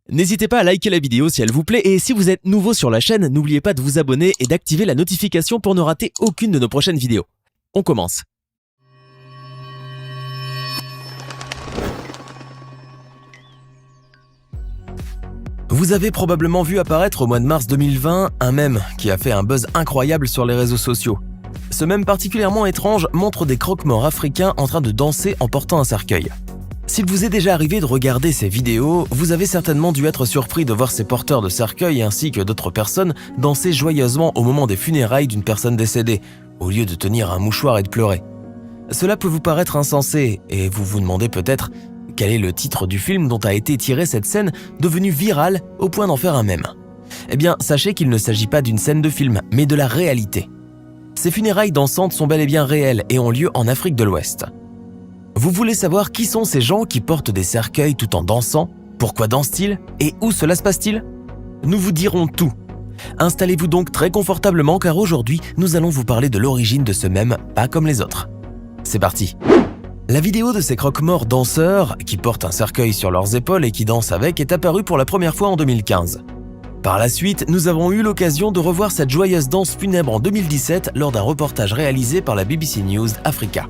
N'hésitez pas à liker la vidéo si elle vous plaît et si vous êtes nouveau sur la chaîne, n'oubliez pas de vous abonner et d'activer la notification pour ne rater aucune de nos prochaines vidéos. On commence. Vous avez probablement vu apparaître au mois de mars 2020 un mème qui a fait un buzz incroyable sur les réseaux sociaux. Ce mème particulièrement étrange montre des croque-morts africains en train de danser en portant un cercueil. S'il vous est déjà arrivé de regarder ces vidéos, vous avez certainement dû être surpris de voir ces porteurs de cercueils ainsi que d'autres personnes danser joyeusement au moment des funérailles d'une personne décédée, au lieu de tenir un mouchoir et de pleurer. Cela peut vous paraître insensé et vous vous demandez peut-être quel est le titre du film dont a été tirée cette scène devenue virale au point d'en faire un mème. Eh bien, sachez qu'il ne s'agit pas d'une scène de film, mais de la réalité. Ces funérailles dansantes sont bel et bien réelles et ont lieu en Afrique de l'Ouest. Vous voulez savoir qui sont ces gens qui portent des cercueils tout en dansant? Pourquoi dansent-ils? Et où cela se passe-t-il? Nous vous dirons tout. Installez-vous donc très confortablement car aujourd'hui, nous allons vous parler de l'origine de ce mème pas comme les autres. C'est parti! La vidéo de ces croque-morts danseurs qui portent un cercueil sur leurs épaules et qui dansent avec est apparue pour la première fois en 2015. Par la suite, nous avons eu l'occasion de revoir cette joyeuse danse funèbre en 2017 lors d'un reportage réalisé par la BBC News Africa.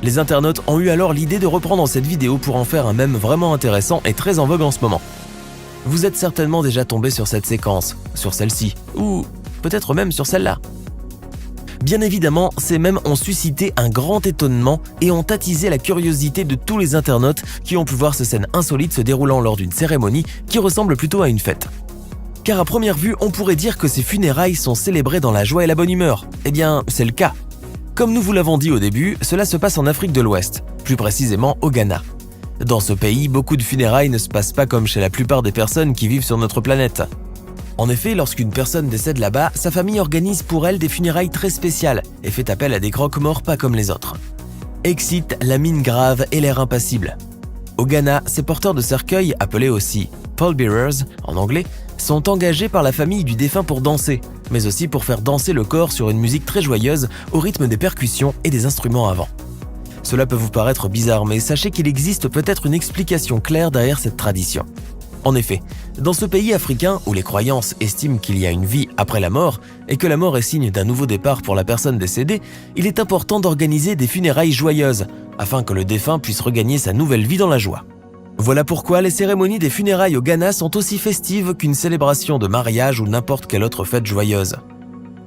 Les internautes ont eu alors l'idée de reprendre cette vidéo pour en faire un mème vraiment intéressant et très en vogue en ce moment. Vous êtes certainement déjà tombé sur cette séquence, sur celle-ci, ou peut-être même sur celle-là. Bien évidemment, ces mèmes ont suscité un grand étonnement et ont attisé la curiosité de tous les internautes qui ont pu voir ces scènes insolites se déroulant lors d'une cérémonie qui ressemble plutôt à une fête. Car à première vue, on pourrait dire que ces funérailles sont célébrées dans la joie et la bonne humeur. Eh bien, c'est le cas. Comme nous vous l'avons dit au début, cela se passe en Afrique de l'Ouest, plus précisément au Ghana. Dans ce pays, beaucoup de funérailles ne se passent pas comme chez la plupart des personnes qui vivent sur notre planète. En effet, lorsqu'une personne décède là-bas, sa famille organise pour elle des funérailles très spéciales et fait appel à des croque-morts pas comme les autres. Excite la mine grave et l'air impassible. Au Ghana, ces porteurs de cercueils, appelés aussi pallbearers en anglais, sont engagés par la famille du défunt pour danser, mais aussi pour faire danser le corps sur une musique très joyeuse au rythme des percussions et des instruments à vent. Cela peut vous paraître bizarre, mais sachez qu'il existe peut-être une explication claire derrière cette tradition. En effet, dans ce pays africain où les croyances estiment qu'il y a une vie après la mort et que la mort est signe d'un nouveau départ pour la personne décédée, il est important d'organiser des funérailles joyeuses afin que le défunt puisse regagner sa nouvelle vie dans la joie. Voilà pourquoi les cérémonies des funérailles au Ghana sont aussi festives qu'une célébration de mariage ou n'importe quelle autre fête joyeuse.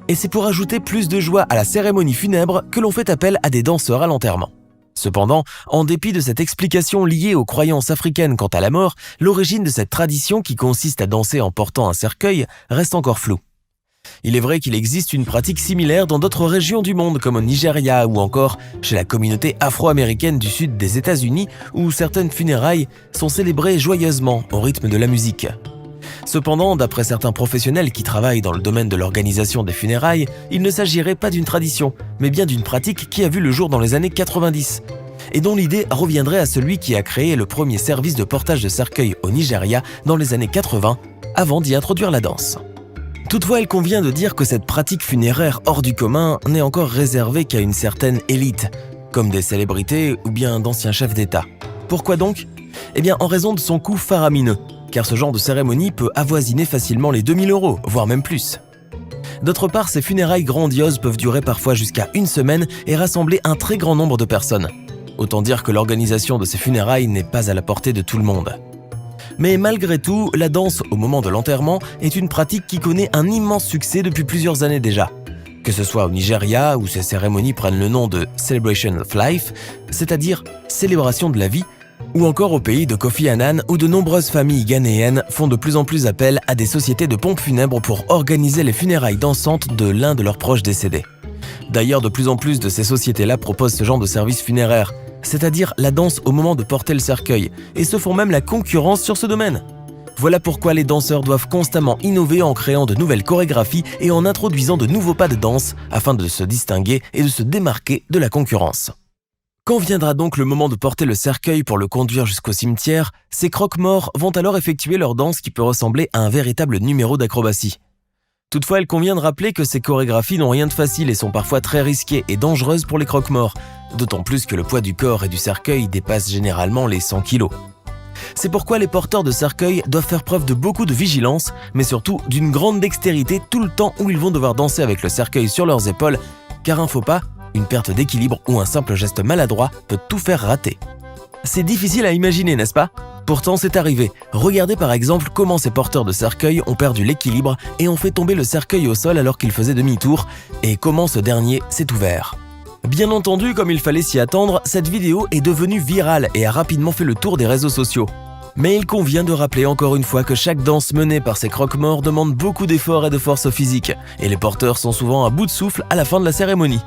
Et c'est pour ajouter plus de joie à la cérémonie funèbre que l'on fait appel à des danseurs à l'enterrement. Cependant, en dépit de cette explication liée aux croyances africaines quant à la mort, l'origine de cette tradition qui consiste à danser en portant un cercueil reste encore floue. Il est vrai qu'il existe une pratique similaire dans d'autres régions du monde comme au Nigeria ou encore chez la communauté afro-américaine du sud des États-Unis où certaines funérailles sont célébrées joyeusement au rythme de la musique. Cependant, d'après certains professionnels qui travaillent dans le domaine de l'organisation des funérailles, il ne s'agirait pas d'une tradition, mais bien d'une pratique qui a vu le jour dans les années 90 et dont l'idée reviendrait à celui qui a créé le premier service de portage de cercueil au Nigeria dans les années 80 avant d'y introduire la danse. Toutefois, il convient de dire que cette pratique funéraire hors du commun n'est encore réservée qu'à une certaine élite, comme des célébrités ou bien d'anciens chefs d'État. Pourquoi donc? Eh bien, en raison de son coût faramineux, car ce genre de cérémonie peut avoisiner facilement les 2000 €, voire même plus. D'autre part, ces funérailles grandioses peuvent durer parfois jusqu'à une semaine et rassembler un très grand nombre de personnes. Autant dire que l'organisation de ces funérailles n'est pas à la portée de tout le monde. Mais malgré tout, la danse au moment de l'enterrement est une pratique qui connaît un immense succès depuis plusieurs années déjà. Que ce soit au Nigeria, où ces cérémonies prennent le nom de Celebration of Life, c'est-à-dire célébration de la vie, ou encore au pays de Kofi Annan, où de nombreuses familles ghanéennes font de plus en plus appel à des sociétés de pompes funèbres pour organiser les funérailles dansantes de l'un de leurs proches décédés. D'ailleurs, de plus en plus de ces sociétés-là proposent ce genre de service funéraire, c'est-à-dire la danse au moment de porter le cercueil, et se font même la concurrence sur ce domaine. Voilà pourquoi les danseurs doivent constamment innover en créant de nouvelles chorégraphies et en introduisant de nouveaux pas de danse afin de se distinguer et de se démarquer de la concurrence. Quand viendra donc le moment de porter le cercueil pour le conduire jusqu'au cimetière, ces croque-morts vont alors effectuer leur danse qui peut ressembler à un véritable numéro d'acrobatie. Toutefois, il convient de rappeler que ces chorégraphies n'ont rien de facile et sont parfois très risquées et dangereuses pour les croque-morts, d'autant plus que le poids du corps et du cercueil dépasse généralement les 100 kg. C'est pourquoi les porteurs de cercueils doivent faire preuve de beaucoup de vigilance, mais surtout d'une grande dextérité tout le temps où ils vont devoir danser avec le cercueil sur leurs épaules, car un faux pas, une perte d'équilibre ou un simple geste maladroit peut tout faire rater. C'est difficile à imaginer, n'est-ce pas ? Pourtant, c'est arrivé. Regardez par exemple comment ces porteurs de cercueil ont perdu l'équilibre et ont fait tomber le cercueil au sol alors qu'il faisait demi-tour, et comment ce dernier s'est ouvert. Bien entendu, comme il fallait s'y attendre, cette vidéo est devenue virale et a rapidement fait le tour des réseaux sociaux. Mais il convient de rappeler encore une fois que chaque danse menée par ces croque-morts demande beaucoup d'efforts et de force physique, et les porteurs sont souvent à bout de souffle à la fin de la cérémonie.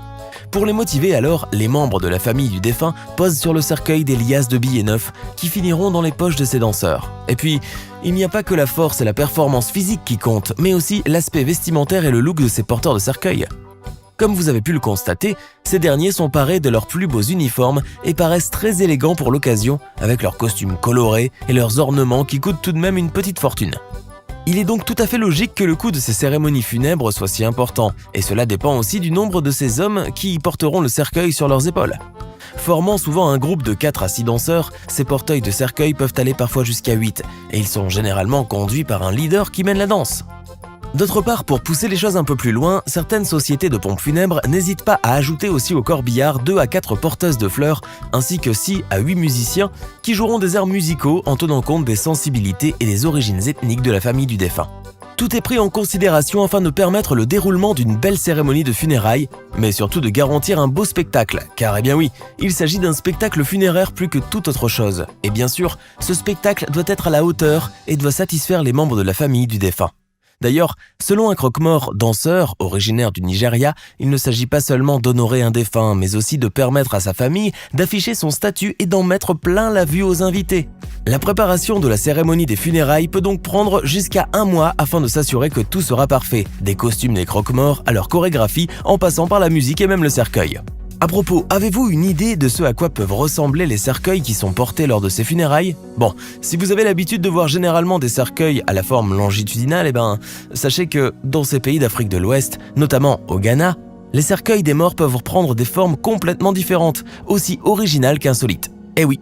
Pour les motiver alors, les membres de la famille du défunt posent sur le cercueil des liasses de billets neufs qui finiront dans les poches de ces danseurs. Et puis, il n'y a pas que la force et la performance physique qui comptent, mais aussi l'aspect vestimentaire et le look de ces porteurs de cercueil. Comme vous avez pu le constater, ces derniers sont parés de leurs plus beaux uniformes et paraissent très élégants pour l'occasion, avec leurs costumes colorés et leurs ornements qui coûtent tout de même une petite fortune. Il est donc tout à fait logique que le coût de ces cérémonies funèbres soit si important, et cela dépend aussi du nombre de ces hommes qui porteront le cercueil sur leurs épaules. Formant souvent un groupe de 4 à 6 danseurs, ces porteuils de cercueil peuvent aller parfois jusqu'à 8, et ils sont généralement conduits par un leader qui mène la danse. D'autre part, pour pousser les choses un peu plus loin, certaines sociétés de pompes funèbres n'hésitent pas à ajouter aussi au corbillard 2 à 4 porteuses de fleurs, ainsi que 6 à 8 musiciens qui joueront des airs musicaux en tenant compte des sensibilités et des origines ethniques de la famille du défunt. Tout est pris en considération afin de permettre le déroulement d'une belle cérémonie de funérailles, mais surtout de garantir un beau spectacle, car eh bien oui, il s'agit d'un spectacle funéraire plus que toute autre chose. Et bien sûr, ce spectacle doit être à la hauteur et doit satisfaire les membres de la famille du défunt. D'ailleurs, selon un croque-mort danseur originaire du Nigeria, il ne s'agit pas seulement d'honorer un défunt, mais aussi de permettre à sa famille d'afficher son statut et d'en mettre plein la vue aux invités. La préparation de la cérémonie des funérailles peut donc prendre jusqu'à 1 mois afin de s'assurer que tout sera parfait, des costumes des croque-morts à leur chorégraphie en passant par la musique et même le cercueil. À propos, avez-vous une idée de ce à quoi peuvent ressembler les cercueils qui sont portés lors de ces funérailles ? Bon, si vous avez l'habitude de voir généralement des cercueils à la forme longitudinale, sachez que dans ces pays d'Afrique de l'Ouest, notamment au Ghana, les cercueils des morts peuvent prendre des formes complètement différentes, aussi originales qu'insolites. Eh oui,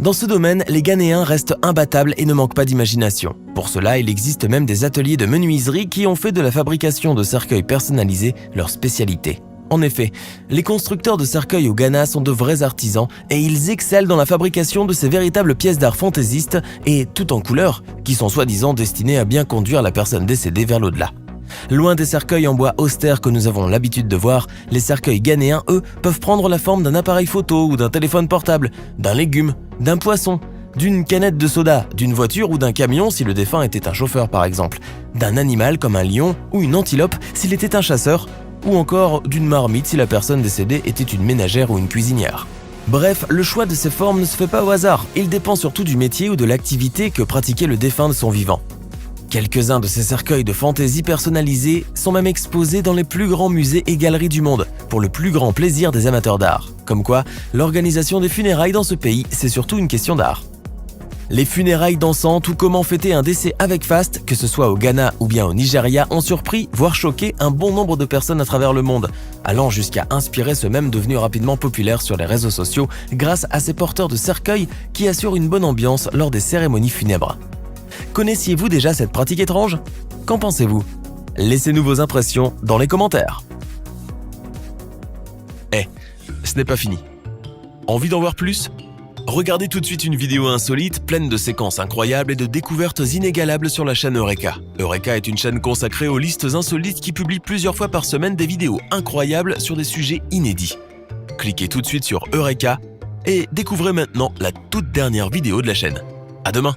dans ce domaine, les Ghanéens restent imbattables et ne manquent pas d'imagination. Pour cela, il existe même des ateliers de menuiserie qui ont fait de la fabrication de cercueils personnalisés leur spécialité. En effet, les constructeurs de cercueils au Ghana sont de vrais artisans et ils excellent dans la fabrication de ces véritables pièces d'art fantaisistes et tout en couleur, qui sont soi-disant destinées à bien conduire la personne décédée vers l'au-delà. Loin des cercueils en bois austère que nous avons l'habitude de voir, les cercueils ghanéens, eux, peuvent prendre la forme d'un appareil photo ou d'un téléphone portable, d'un légume, d'un poisson, d'une canette de soda, d'une voiture ou d'un camion si le défunt était un chauffeur par exemple, d'un animal comme un lion ou une antilope s'il était un chasseur, ou encore d'une marmite si la personne décédée était une ménagère ou une cuisinière. Bref, le choix de ces formes ne se fait pas au hasard, il dépend surtout du métier ou de l'activité que pratiquait le défunt de son vivant. Quelques-uns de ces cercueils de fantaisie personnalisés sont même exposés dans les plus grands musées et galeries du monde, pour le plus grand plaisir des amateurs d'art. Comme quoi, l'organisation des funérailles dans ce pays, c'est surtout une question d'art. Les funérailles dansantes ou comment fêter un décès avec faste, que ce soit au Ghana ou bien au Nigeria, ont surpris, voire choqué un bon nombre de personnes à travers le monde, allant jusqu'à inspirer ceux mêmes devenus rapidement populaires sur les réseaux sociaux grâce à ces porteurs de cercueils qui assurent une bonne ambiance lors des cérémonies funèbres. Connaissiez-vous déjà cette pratique étrange ? Qu'en pensez-vous ? Laissez-nous vos impressions dans les commentaires. Ce n'est pas fini. Envie d'en voir plus ? Regardez tout de suite une vidéo insolite, pleine de séquences incroyables et de découvertes inégalables sur la chaîne Eureka. Eureka est une chaîne consacrée aux listes insolites qui publie plusieurs fois par semaine des vidéos incroyables sur des sujets inédits. Cliquez tout de suite sur Eureka et découvrez maintenant la toute dernière vidéo de la chaîne. À demain!